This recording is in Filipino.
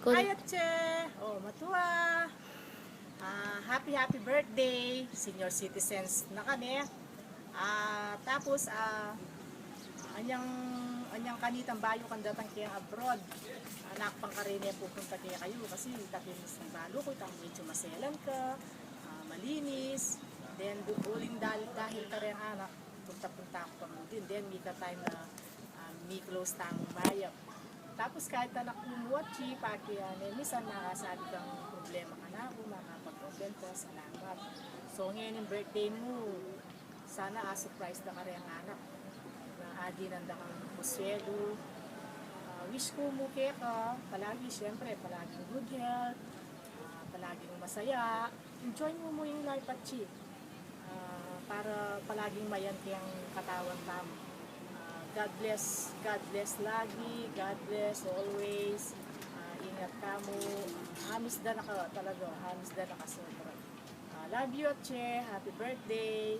Hi, Atche! Oh, matua! Happy birthday! Senior citizens na kami. Tapos, anyang kanitang bayo kan datang kaya abroad. Anak pang karene pupunta kaya kayo kasi takinis ng balo ko, itang medyo maselan ka, malinis. Then, uling dahil ka rin anak, punta-punta ako pa din. Then, may ka time na may close tamong bayo. Tapos kahit anak lumuwatsi, paki minsan nakasabi kang problema ka na ako, makapag-open ka, salamat. So ngayon yung birthday mo, sana surprise na ka rin ang anak. Na adi nanda kang kuswelo. Wish ko muke ka, palagi syempre, palaging good health, palaging masaya. Enjoy mo yung life at chi. Para palaging mayan kayang katawan tamo. God bless lagi, God bless always. Ingat ka mo. Hamis da na ka talaga, hamis da na ka sobra. Love you, Atche. Happy birthday.